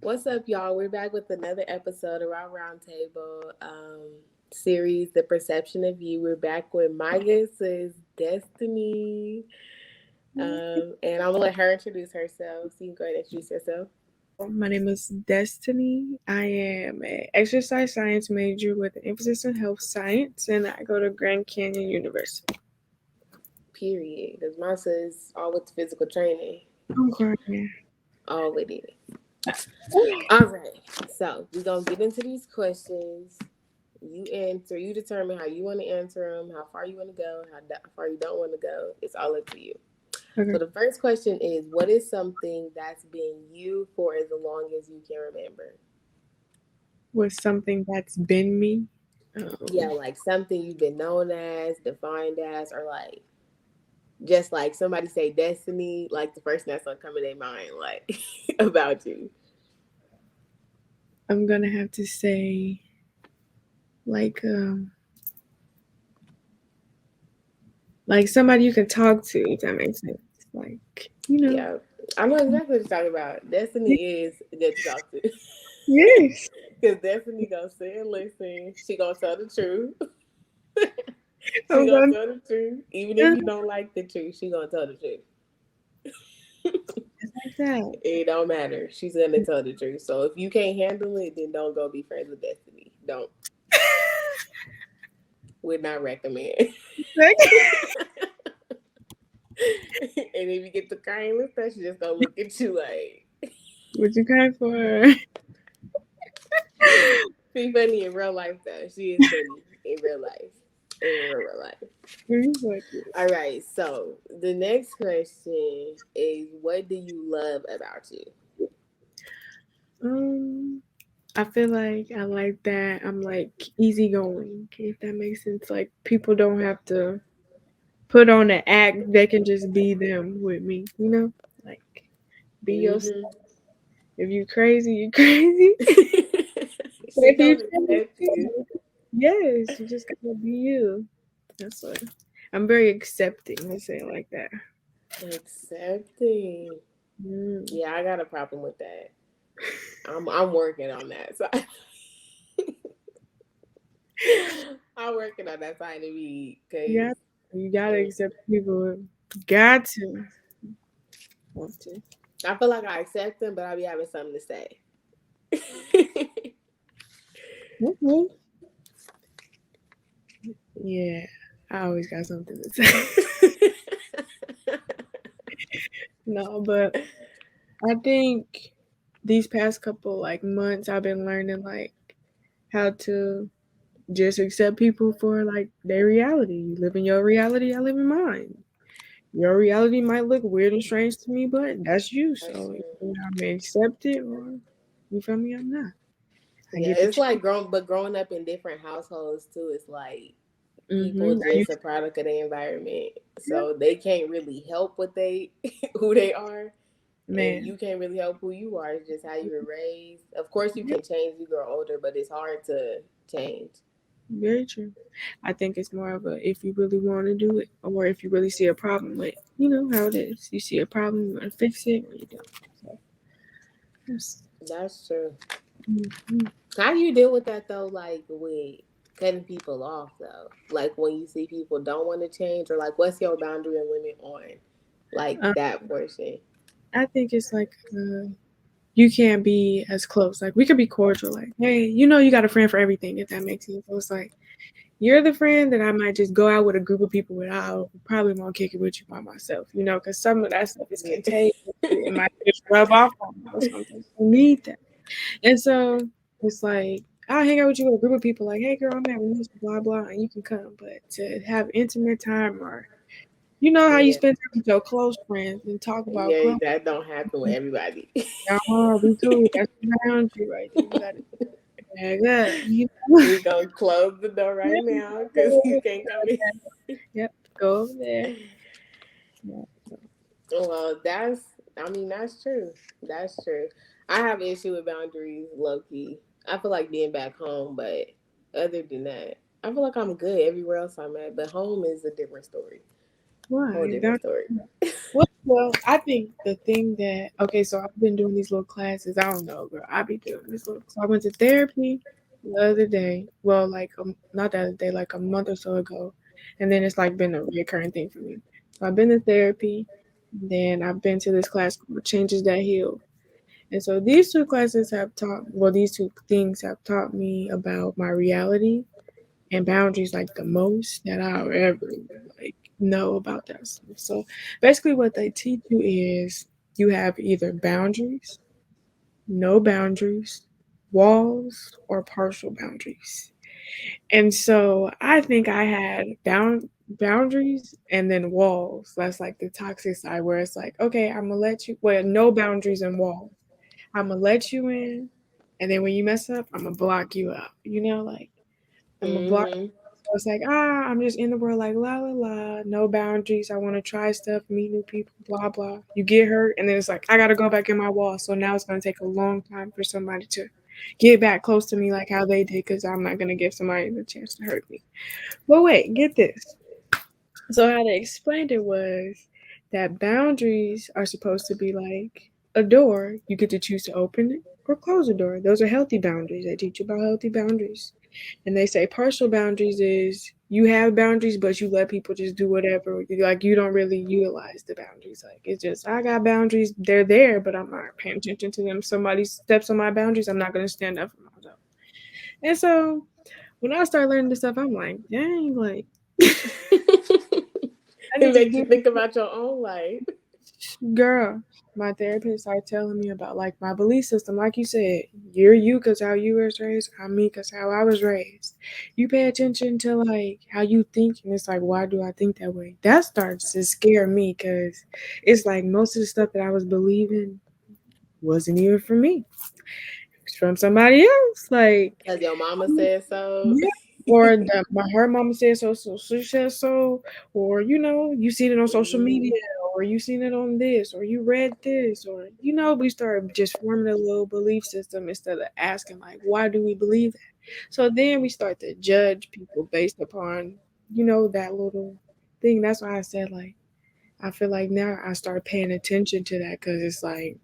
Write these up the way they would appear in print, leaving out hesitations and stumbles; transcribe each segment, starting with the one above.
What's up, y'all? We're back with another episode of our roundtable series, The Perception of You. We're back with my guest is Destiny. And I'm gonna let her introduce herself. So you can go ahead and introduce yourself. My name is Destiny. I am an exercise science major with an emphasis in health science, and I go to Grand Canyon University. Period. Because mine says all with physical training. I'm crying. All with it. All right. So we're gonna get into these questions. You answer. You determine how you want to answer them, how far you want to go, how far you don't want to go. It's all up to you. So Okay. the first question is, what is something that's been you for as long as you can remember? With something that's been me. Yeah, Um, like something you've been known as, defined as, or like just like somebody say destiny, like the first thing that's gonna come in their mind, like about you. I'm gonna have to say like like somebody you can talk to. If that makes sense. Like Yeah, I know exactly what you're talking about. Destiny is good to talk to. Yes. Because Destiny gonna sit and listen. She gonna tell the truth. She I'm gonna gonna tell the truth. Even if you don't like the truth, she gonna tell the truth. just like that. It don't matter. She's gonna tell the truth. So if you can't handle it, then don't go be friends with Destiny. Don't. Would not recommend. And if you get the crying with her, she's just gonna look at you like What you crying for? she's funny in real life though. She is funny in real life. In real life. You like All right, so the next question is, what do you love about you? Um, I feel like I like that I'm like easygoing, if that makes sense. Like people don't have to put on an act; they can just be them with me. Like be yourself. Mm-hmm. If you crazy, you crazy. She If you gonna accept you. yes, you just gotta be you. That's what I'm very accepting. Let's say it like that. Accepting. Mm. Yeah, I got a problem with that. I'm working on that. So I'm working on that side of me You because got you gotta accept people. Got to want to. I feel like I accept them, but I be having something to say. Mhm. Yeah, I always got something to say. No, but I think these past couple like months I've been learning like how to just accept people for like their reality. You live in your reality, I live in mine. Your reality might look weird and strange to me, but that's you. That's So true. I may accept it or you feel me, I'm not. I Yeah, get the it's chance. like growing up in different households too. It's like people Mm-hmm. just a product of the environment, Yeah, so they can't really help what they who they are, and man. you can't really help who you are. It's just how you were raised. Of course, you can change. You grow older, but it's hard to change. Very true. I think it's more of a if you really want to do it, or if you really see a problem with, how it is. You see a problem, you want to fix it, or you don't. So, yes. That's true. Mhm. How do you deal with that though? Like with cutting people off though, like when you see people don't want to change, or like what's your boundary and limit on like Uh, that portion? I think it's like you can't be as close. Like we could be cordial, like, hey, you got a friend for everything, if that makes sense. So it's like you're the friend that I might just go out with a group of people with. I probably won't kick it with you by myself, because some of that stuff is Yeah. contagious. It might just rub off on me or something. You need that. And so it's like I'll hang out with you with a group of people like, hey girl, I'm having this, blah blah, and you can come. But to have intimate time or how you Yeah. spend time with your close friends and talk about Yeah, growth. that don't happen with everybody. No, we cool. That's the boundary right there. You gotta bag up. We gonna close the door right now because you can't come in. Yep, go over there. Yeah. Well, I mean, that's true. That's true. I have an issue with boundaries, low key. I feel like being back home, but other than that, I feel like I'm good everywhere else I'm at. But home is a different story. Whole Why? different story. Well, I think the thing that okay, so I've been doing these little classes. I don't know, girl. I be doing this little. So I went to therapy the other day. Well, like not the other day, like a month or so ago, and then it's like been a recurring thing for me. So I've been to therapy, then I've been to this class called Changes That Heal. And so these two classes have taught, well, these two things have taught me about my reality and boundaries like the most that I'll ever like know about that stuff. So basically what they teach you is you have either boundaries, no boundaries, walls, or partial boundaries. And so I think I had boundaries and then walls. That's like the toxic side where it's like, okay, I'm gonna let you well, no boundaries and walls. I'm gonna let you in, and then when you mess up, I'm gonna block you out. Like I'm gonna block. Mm-hmm. So it's like, I'm just in the world like la la la, no boundaries. I want to try stuff, meet new people, blah blah. You get hurt, and then it's like I gotta go back in my wall. So now it's gonna take a long time for somebody to get back close to me like how they did, because I'm not gonna give somebody the chance to hurt me. But wait, get this. So how they explained it was that boundaries are supposed to be like a door. You get to choose to open it or close the door. Those are healthy boundaries. They teach you about healthy boundaries. And they say partial boundaries is you have boundaries, but you let people just do whatever. Like you don't really utilize the boundaries. Like it's just I got boundaries. They're there, but I'm not paying attention to them. If somebody steps on my boundaries, I'm not going to stand up for myself. And so when I start learning this stuff, I'm like, dang, like I It need to makes you do think about your own life. girl. My therapist started telling me about like my belief system. Like you said, you're you because how you was raised. I'm me because how I was raised. You pay attention to like how you think, and it's like, why do I think that way? That starts to scare me because it's like most of the stuff that I was believing wasn't even for me. It's from somebody else. Like Because your mama said so. yeah. Or that her mama said so, so she said so, or you seen it on social media, Mhm. or you seen it on this, or you read this, or we start just forming a little belief system instead of asking like, why do we believe that? So then we start to judge people based upon that little thing. That's why I said like I feel like now I start paying attention to that because it's like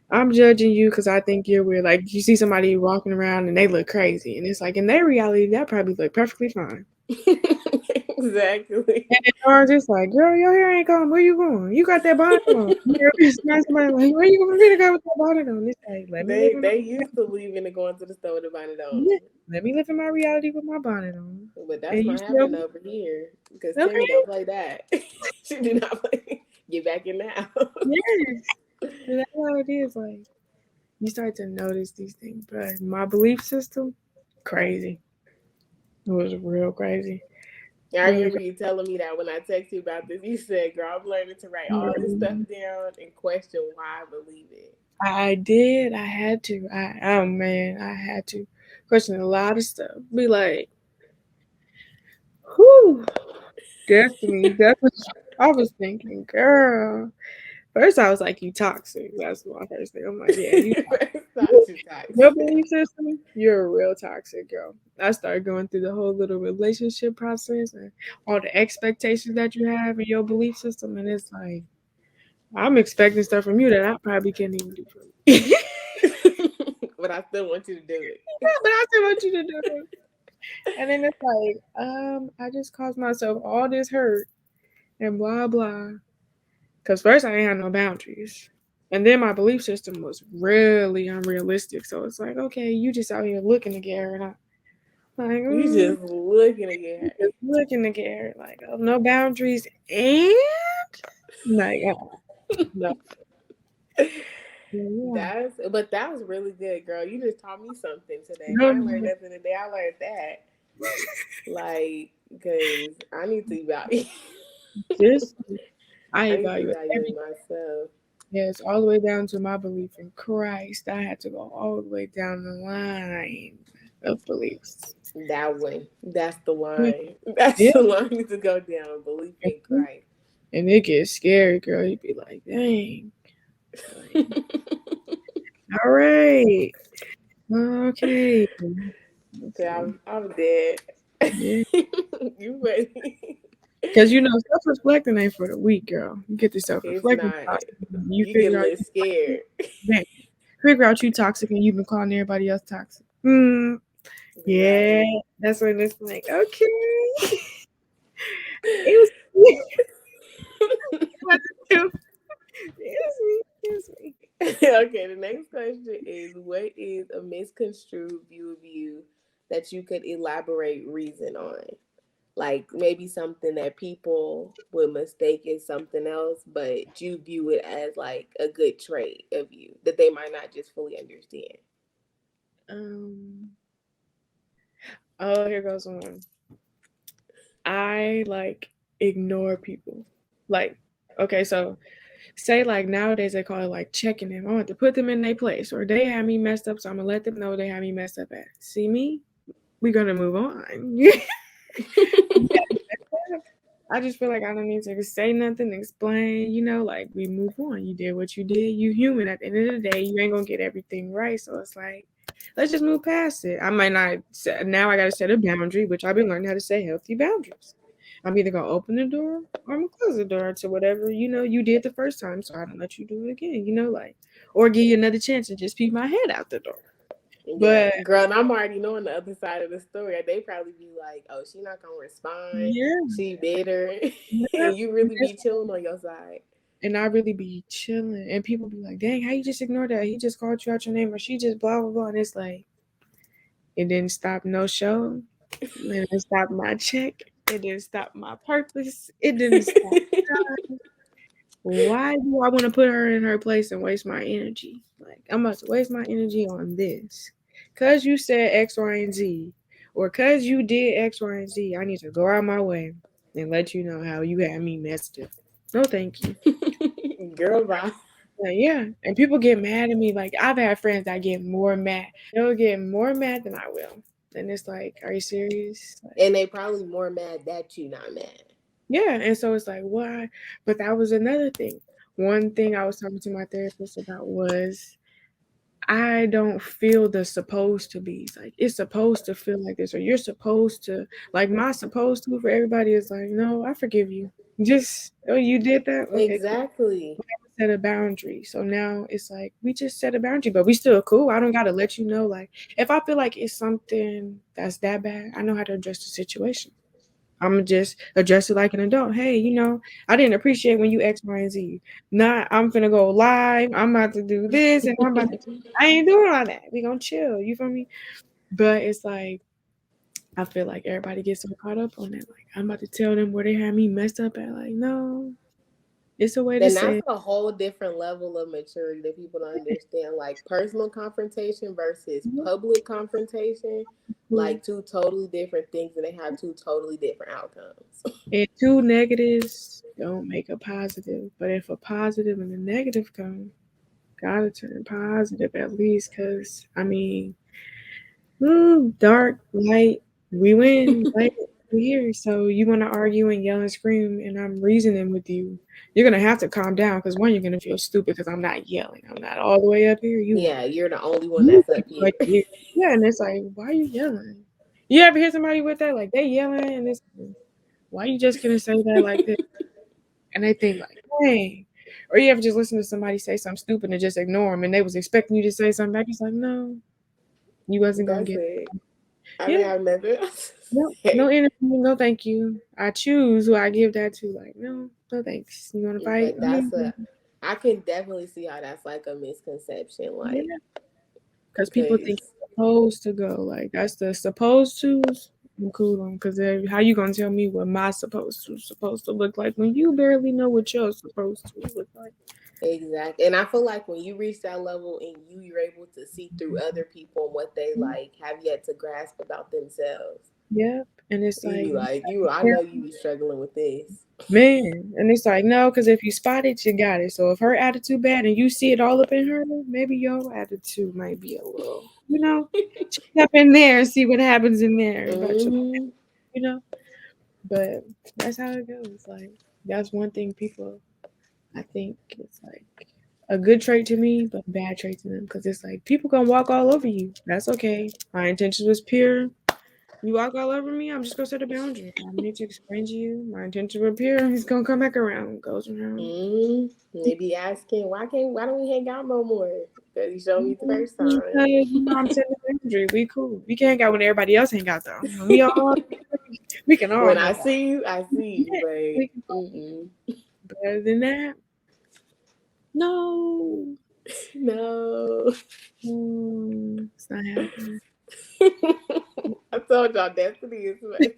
I'm judging you because I think you're weird. Like you see somebody walking around and they look crazy, and it's like in their reality that probably look perfectly fine. Exactly. And then ours just like, girl, your hair ain't going. Where you going? You got that bonnet on. Somebody like, where you gonna go with that bonnet on? It's like, let me live in my They used to leaving and going to the store with the bonnet on. yeah, let me live in my reality with my bonnet on. But And that's you not still happening over here because Timmy okay? don't play that. She do not play. Get back in the house. Yes. And that's how it is. Like you start to notice these things, but my belief system, crazy. It was real crazy. I Real remember you telling me that when I texted you about this. You said, "Girl, I'm learning to write all this stuff crazy. down and question why I believe it." I did. I had to. Oh man, I had to question a lot of stuff. Be like, whew, Destiny. That's what I was thinking, girl. First, I was like, you toxic. That's my first thing. I'm like, yeah, you It's not toxic. too Your toxic. belief system, you're a real toxic girl. I started going through the whole little relationship process and all the expectations that you have in your belief system, and it's like I'm expecting stuff from you that I probably can't even do for me. But I still want you to do it. But I still want you to do it. And then it's like, I just caused myself all this hurt and blah blah. Cause first I ain't had no boundaries. And then my belief system was really unrealistic. So it's like, okay, you just out here looking to get hurt. Like, You just looking you again. just looking to get hurt. Like, oh, no boundaries and like, no. Yeah. But that was really good, girl. You just taught me something today. If No, I ain't learned no, nothing today, I learned that. Like, because I need to evaluate. just I I need to evaluate evaluate everything. myself. Yes, all the way down to my belief in Christ. I had to go all the way down the line of beliefs. That one. That's the Yeah. line. That's Yeah. the line to go down. Belief in Christ. And it gets scary, girl. You'd be like, dang. Like, all right. Okay. Okay, So, I'm dead. yeah. You ready? Because self-reflecting ain't for the weak, girl. You get the It's self-reflecting not. process, you You get a figure out little scared. figure out you toxic and you've been calling everybody else toxic. Yeah, Right. that's when it's like, okay. It was what to do. It's me. Okay, the next question is, what is a misconstrued view of you that you could elaborate reason on? Like maybe something that people would mistake as something else, but you view it as like a good trait of you that they might not just fully understand. Um. Oh, here goes one. I like ignore people. Like, okay, so say like nowadays they call it like checking them. I want to put them in their place, or they have me messed up, so I'm gonna let them know they have me messed up at. See me? We're gonna move on. I just feel like I don't need to say nothing, explain, like we move on. You did what you did. You human. At the end of the day, you ain't gonna get everything right. So it's like, let's just move past it. I might not now. I gotta set a boundary, which I've been learning how to set healthy boundaries. I'm either gonna open the door or I'm gonna close the door to whatever you did the first time. So I don't let you do it again. Like, or give you another chance and just peek my head out the door. Yeah, But girl, and I'm already knowing the other side of the story. They probably be like, "Oh, she not gonna respond. yeah, She bitter," yeah. and you really be chilling on your side. And I really be chilling, and people be like, "Dang, how you just ignore that? He just called you out your name, or she just blah blah blah." And it's like, it didn't stop no show. It didn't stop my check. It didn't stop my purpose. It didn't stop. Why do I want to put her in her place and waste my energy? Like I'm about to waste my energy on this, cause you said X, Y, and Z, or cause you did X, Y, and Z. I need to go out my way and let you know how you had me messed up. No, thank you. Girl, bye. Yeah, and people get mad at me. Like I've had friends that get more mad. They'll get more mad than I will. And it's like, are you serious? Like, And they probably more mad that you not mad. yeah, and so it's like, why? But that was another thing. One thing I was talking to my therapist about was I don't feel the supposed to be. Like it's supposed to feel like this, or you're supposed to. Like my supposed to for everybody is like, no, I forgive you. Just oh, you did that. Okay, cool. Exactly. Set a boundary. So now it's like we just set a boundary, but we still cool. I don't gotta let you know. Like if I feel like it's something that's that bad, I know how to address the situation. I'm gonna just address it like an adult. Hey, I didn't appreciate when you X, Y, and Z. Not I'm finna go live. I'm about to do this, and I'm about to. I ain't doing all that. We gonna chill. You feel me? But it's like I feel like everybody gets so caught up on that. Like I'm about to tell them where they had me messed up at. Like no, it's a way to And say that's it. a whole different level of maturity that people don't understand. Like personal confrontation versus public confrontation, like two totally different things, and they have two totally different outcomes. And two negatives don't make a positive. But if a positive and a negative come, gotta turn positive at least. Cause I mean, dark, light, we win. Light, we here. So you want to argue and yell and scream, and I'm reasoning with you. You're gonna have to calm down. Cause one, you're gonna feel stupid because I'm not yelling. I'm not all the way up here. You Yeah, are. you're the only one You that's up here. like yeah, and it's like, why are you yelling? You ever hear somebody with that? Like they yelling, and it's why you just gonna say that like this? And they think like, dang. Or you ever just listen to somebody say something stupid and just ignore them, and they was expecting you to say something back. It's like, no, you wasn't gonna That's get. it. I Yeah, mean, I've never. no, no interview, no, thank you. I choose who I give that to. Like, no, no thanks. You want to fight? But that's a. I can definitely see how that's like a misconception. Like, Yeah, because people think cause it's supposed to go. Like that's the supposed to's. I'm cool on because how you gonna tell me what my supposed to look like when you barely know what you're supposed to look like? exactly, and I feel like when you reach that level and you're able to see through other people and what they like have yet to grasp about themselves, Yeah, and it's you like, be like, you. I know you be struggling with this. man, and it's like, no, because if you spot it, you got it. So if her attitude bad and you see it all up in her, maybe your attitude might be a little, check up in there and see what happens in there about your, Hmm. you know. But that's how it goes. Like that's one thing people, I think it's like a good trait to me, but a bad trait to them because it's like people gonna walk all over you. That's okay. My intentions was pure. You walk all over me, I'm just gonna set a boundary. I need to explain to you my intention of appear. He's gonna come back around. Goes around. They be asking, why don't we hang out no more? Because you showed me the Because first time. I'm setting a boundary. We cool. We can't hang out when everybody else hang out though. When we all we can all When hang out. I see you, Yeah, we can but all hang out. But other than that, no. no. It's not happening. I told y'all Destiny is funny.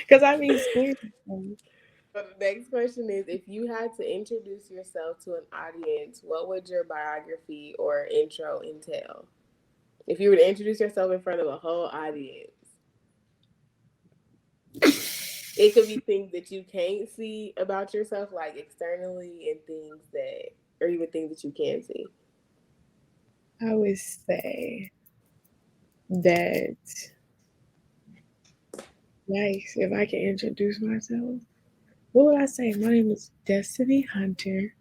Because I be scared. So the next question is, if you had to introduce yourself to an audience, what would your biography or intro entail? If you were to introduce yourself in front of a whole audience, it could be things that you can't see about yourself, like externally, and things that, or even things that you can see. I would say that, nice, if I can introduce myself, what would I say? My name is Destiny Hunter,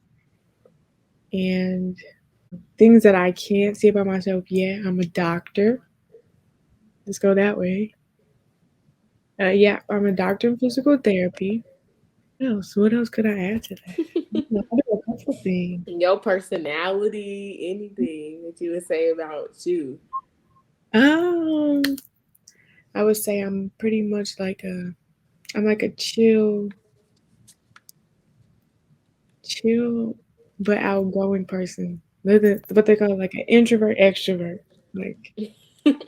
and things that I can't see about myself, yeah, I'm a doctor. Let's go that way. Yeah, I'm a doctor in physical therapy. What else? What else could I add to that? I do a couple things. Your personality, anything that you would say about you. Um, I would say I'm like a chill, but outgoing person. What they call like an introvert extrovert. Like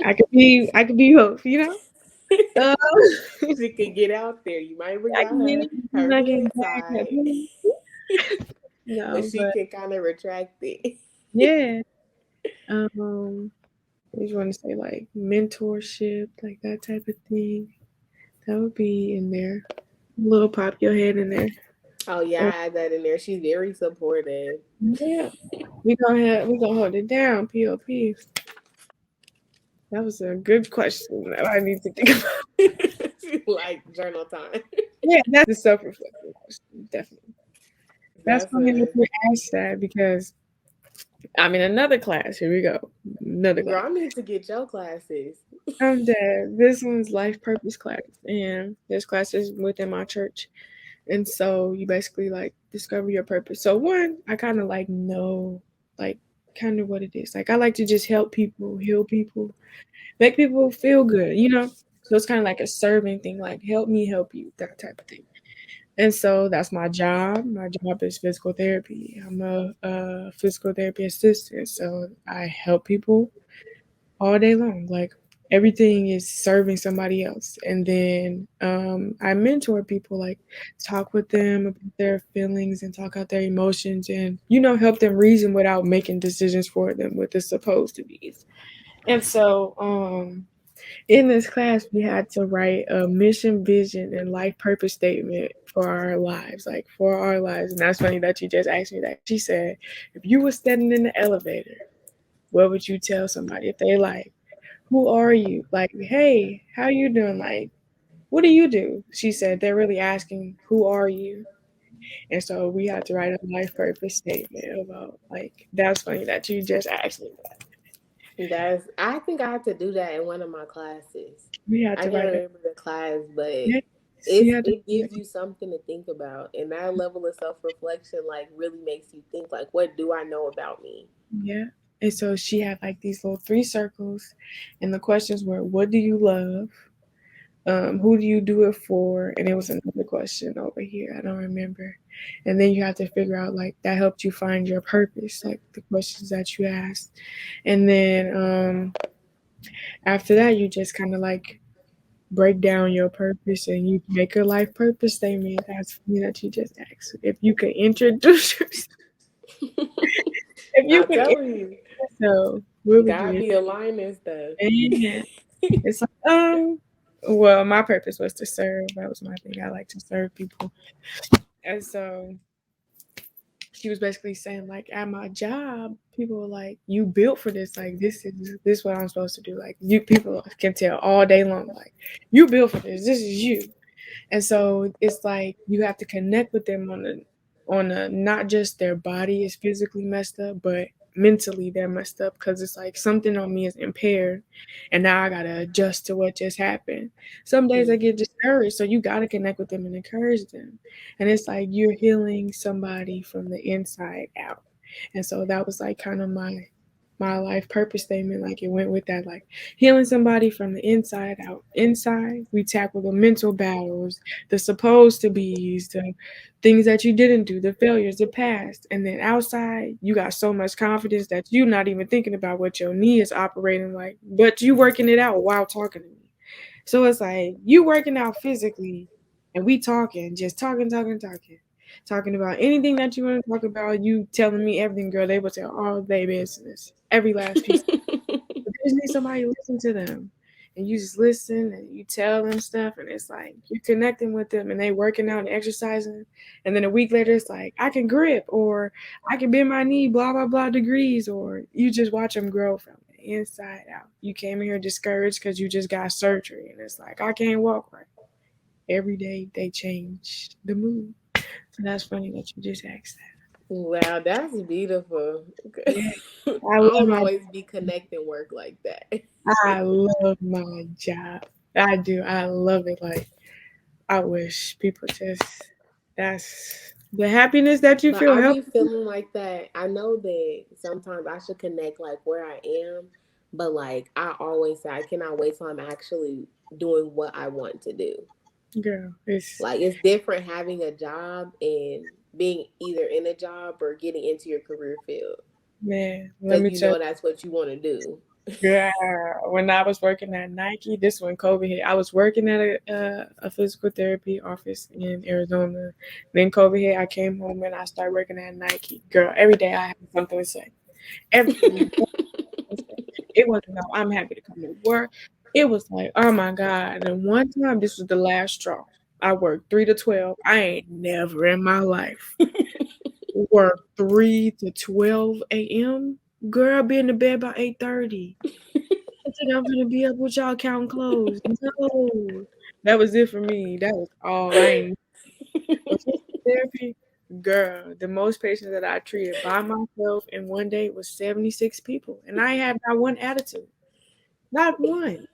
I could be both, you know. Uh, She can get out there. You might bring I out can get her I can good back up. side, but No, she but can kind of retract it. yeah. I just want to say like mentorship, like that type of thing. That would be in there. A little pop your head in there. Oh yeah, Uh, I add that in there. She's very supportive. yeah, we gonna hold it down. POP. That was a good question that I need to think about. Like journal time. Yeah, that's the self-reflective question, definitely. That's That's funny that a you asked that because I'm in another class. Here we go. Another class. girl. I need to get your classes. I'm dead. This one's life purpose class, and this class is within my church. And so you basically like discover your purpose. So one, I kind of like know like kind of what it is. Like I like to just help people, heal people, make people feel good, you know? So it's kind of like a serving thing, like help me help you, that type of thing. And so that's my job. My job is physical therapy. I'm a physical therapy assistant. So I help people all day long. Like everything is serving somebody else. And then I mentor people, like talk with them about their feelings and talk out their emotions and, you know, help them reason without making decisions for them with the supposed to be. And so in this class, we had to write a mission, vision, and life purpose statement for our lives, like for our lives. And that's funny that you just asked me that. She said, if you were standing in the elevator, what would you tell somebody if they like, who are you? Like, hey, how you doing? Like, what do you do? She said, they're really asking, who are you? And so we had to write a life purpose statement about, like, that's funny that you just asked me that. That's. I think I had to do that in one of my classes. We had I to can't write a, remember the class, but yes, you had to it gives you something to think about, and that level of self reflection like really makes you think like, what do I know about me? yeah. And so she had like these little three circles, and the questions were, what do you love? Who do you do it for? And it was another question over here. I don't remember. And then you have to figure out like that helped you find your purpose, like the questions that you asked. And then after that, you just kind of like break down your purpose and you make a life purpose statement. That's me that you just asked. If you could introduce yourself, if you I'm could telling introduce you, yourself, what would God you be aligning stuff. introduce? It's like, well, my purpose was to serve. That was my thing. I like to serve people. And so she was basically saying, like, at my job, people were like, you built for this. Like, this is what I'm supposed to do. Like, you people can tell all day long, like, you built for this. This is you. And so it's like you have to connect with them on a not just their body is physically messed up, but mentally they're messed up because it's like something on me is impaired and now I gotta adjust to what just happened. Some days I get discouraged, so you gotta connect with them and encourage them. And it's like you're healing somebody from the inside out. And so that was like kind of my life purpose statement. Like it went with that, like healing somebody from the inside out. Inside, we tackle the mental battles, the supposed to be's, the things that you didn't do, the failures, the past. And then outside, you got so much confidence that you're not even thinking about what your knee is operating like, but you working it out while talking to me. So it's like you working out physically and we talking, just talking about anything that you want to talk about. You telling me everything, girl. They will tell all their business, every last piece. But they just need somebody to listen to them. And you just listen and you tell them stuff, and it's like you're connecting with them and they working out and exercising. And then a week later, it's like, I can grip, or I can bend my knee, blah, blah, blah degrees, or you just watch them grow from the inside out. You came here discouraged because you just got surgery, and it's like, I can't walk right. Every day they change the mood. So that's funny that you just asked Wow, that's beautiful. that. Yeah, I I love want to my always be connecting work like that. I love my job. I do. I love it. Like I wish people just that's the happiness that you But feel I be help. feeling like that. I know that sometimes I should connect like where I am, but like I always say, I cannot wait till I'm actually doing what I want to do. Girl, it's Like it's different having a job and being either in a job or getting into your career field man, let because me you tell know that's what you want to do. you, girl, when I was working at Nike, this when COVID hit, I was working at a physical therapy office in Arizona. Then COVID hit, I came home and I started working at Nike. Girl, every day I had something to say. Every It wasn't no, I'm happy to come to work. It was like, oh my God. And one time, this was the last straw. I worked 3 to 12. I ain't never in my life worked 3 to 12 a.m. Girl, be in the bed by 8:30. I think I'm gonna be up with y'all counting clothes. No. That was it for me. That was all. I ain't. But physical therapy, girl, the most patients that I treated by myself in one day was 76 people. And I had not one attitude. Not one.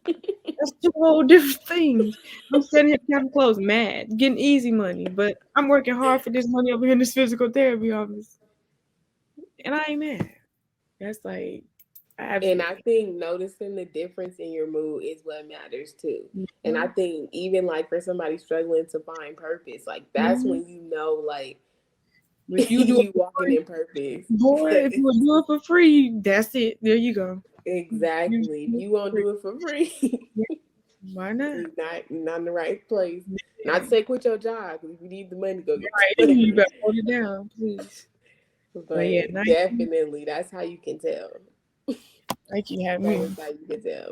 That's two whole different things. I'm sitting here counting clothes, mad, getting easy money, but I'm working hard for this money over here in this physical therapy office, and I ain't mad. That's like, I And I absolutely. think noticing the difference in your mood is what matters too. And I Mhm. think even like for somebody struggling to find purpose, like that's Mhm. when you know like If you do it you for walking free, in purpose. boy, if you would do it for free, that's it. There you go. You just Exactly. If do it you for won't free. do it for free, Yeah, why not? you're not in the right place. Not to Man, say quit your job. If you need the money, go get right, the you money. better hold it down, please. But yeah, But Nike, definitely, that's how you can tell. Nike had That me. is how you can tell.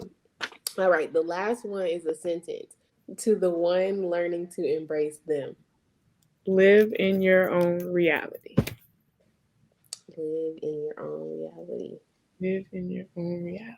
All right, the last one is a sentence. To the one learning to embrace them. Live in your own reality. Live in your own reality. Live in your own reality.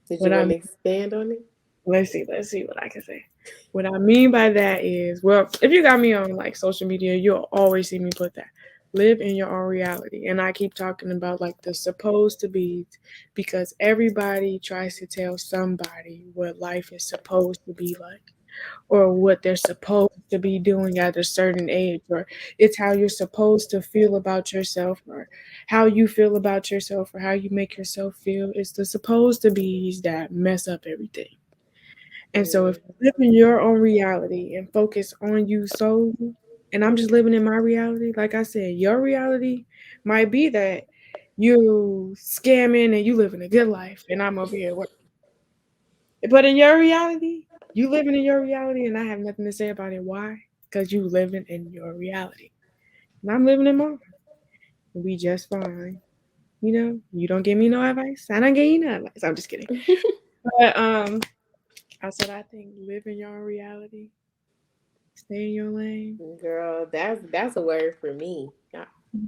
Did What you I want mean, to expand on it? let's see what I can say. What I mean by that is, well, if you got me on like social media, you'll always see me put that. Live in your own reality. And I keep talking about like the supposed to be, because everybody tries to tell somebody what life is supposed to be like, or what they're supposed to be doing at a certain age, or it's how you're supposed to feel about yourself, or how you feel about yourself, or how you make yourself feel. It's the supposed to be's that mess up everything. And so if you live in your own reality and focus on you solely, and I'm just living in my reality, like I said, your reality might be that you scamming and you living a good life, and I'm over here working. But in your reality, you living in your reality, and I have nothing to say about it. Why? Because you living in your reality, and I'm living in mine. We just fine. You know, you don't give me no advice. I don't give you no advice. I'm just kidding. But I said I think live in your own reality, stay in your lane, Girl, that's a word for me.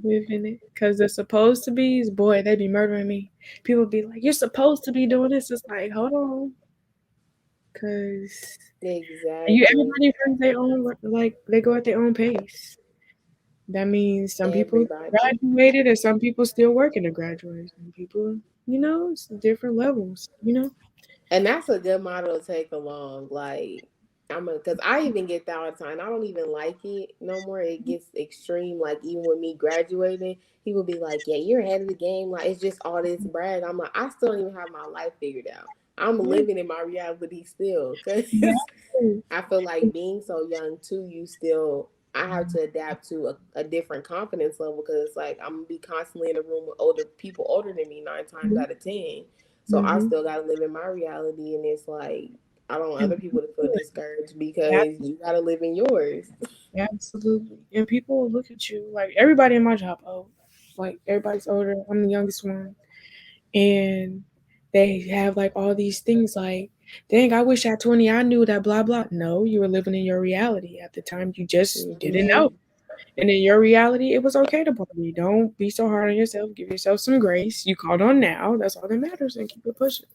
live in it. Cause the supposed to be's, boy, they be murdering me. People be like, "You're supposed to be doing this." It's like, hold on, cause you Exactly. everybody runs their own, like they go at their own pace. That means some people Everybody. graduated and some people still working to graduate. Some people, it's different levels, And that's a good model to take along. Like, because I even get that all the time. I don't even like it no more. It gets extreme. Like, even with me graduating, people be like, yeah, you're ahead of the game. Like, it's just all this brag. I'm like, I still don't even have my life figured out. I'm Yeah. living in my reality still. Because Exactly. I feel like being so young, too, I have to adapt to a different confidence level because it's like I'm gonna be constantly in a room with older people older than me 9 times out of 10. So I Mm-hmm. still gotta live in my reality, and it's like I don't want And other people people to feel do discouraged it. because you gotta live in yours. Absolutely. And people will look at you like everybody in my job, oh, like everybody's older. I'm the youngest one. And they have like all these things like, dang, I wish at 20 I knew that blah blah. No, you were living in your reality at the time. You just didn't Mm-hmm. know. And in your reality, it was okay to party. Don't be so hard on yourself. Give yourself some grace. You caught on now. That's all that matters. And keep it pushing.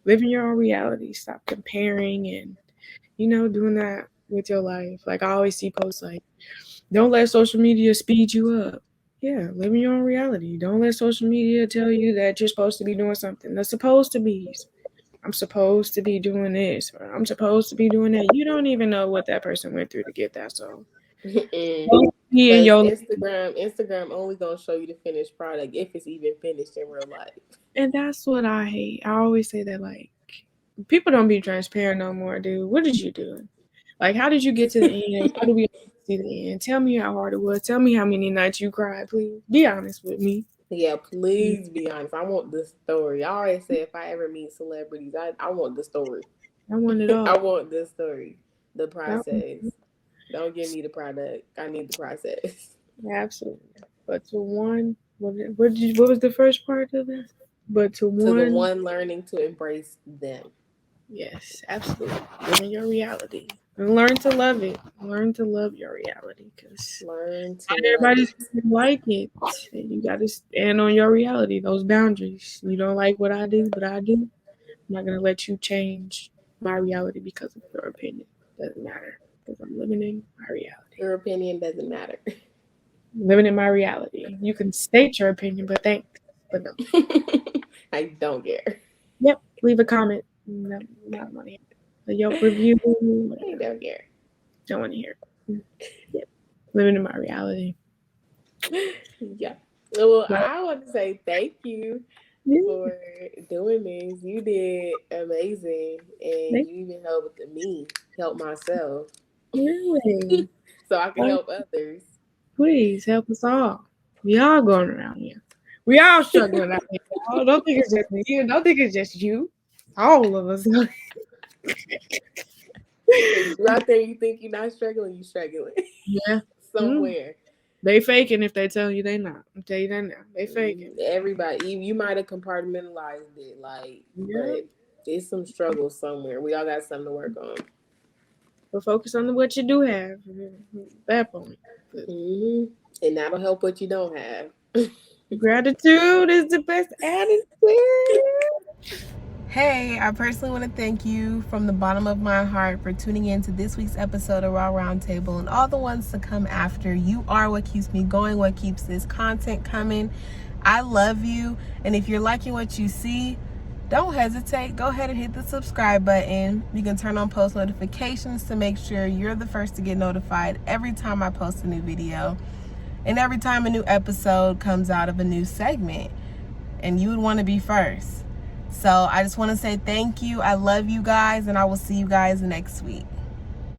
Live in your own reality. Stop comparing and, doing that with your life. Like I always see posts like, don't let social media speed you up. Yeah, live in your own reality. Don't let social media tell you that you're supposed to be doing something. That's supposed to be. I'm supposed to be doing this or I'm supposed to be doing that. You don't even know what that person went through to get that. So don't be in Because your Instagram only gonna show you the finished product if it's even finished in real life. and that's what I hate. I always say that like people don't be transparent no more, dude. What did you do? Like how did you get to the end? How do we see the end? Tell me how hard it was. Tell me how many nights you cried, please. Be honest with me. Yeah, please be honest. I want the story. I always say if I ever meet celebrities, I want the story. I want it I all. want the story, the I want process. Don't give me the product. I need the process. absolutely. But to one, what was the first part of this? But to To the one, one learning to embrace them. yes, absolutely. Live in your reality and learn to love it. Learn to love your reality because Learn to not love everybody's it. gonna like it. And you got to stand on your reality, those boundaries. You don't like what I do, but I do. I'm not gonna let you change my reality because of your opinion. Doesn't matter because I'm living in my reality. Your opinion doesn't matter. Living in my reality. You can state your opinion, but thanks, but no. I don't care. Yep. Leave a comment. No, not want to hear it. A Yelp review, I whatever. don't care. Don't want to hear it. Yep. Living in my reality. Yeah. Well, But, I want to say thank you yeah, for doing this. You did amazing, and thank you even helped me help myself, you. Really. so I can Like, help others. please help us all. We all going around here. We all struggling out here. Y'all. Don't think it's just me. Don't think it's just you. All of us. If you out there, you think you're not struggling, you struggling Yeah. Mm. somewhere. They faking if they tell you they not. I'm tell you that now. They faking. Everybody, you might have compartmentalized it, like, Yeah. but it's some struggle somewhere. We all got something to work on. But focus on what you do have. That point. But And that'll help what you don't have. gratitude is the best attitude. Hey, I personally want to thank you from the bottom of my heart for tuning in to this week's episode of Raw Roundtable and all the ones to come after. You are what keeps me going, what keeps this content coming. I love you. And if you're liking what you see, don't hesitate. Go ahead and hit the subscribe button. You can turn on post notifications to make sure you're the first to get notified every time I post a new video and every time a new episode comes out of a new segment. And you would want to be first. So I just want to say thank you. I love you guys, and I will see you guys next week.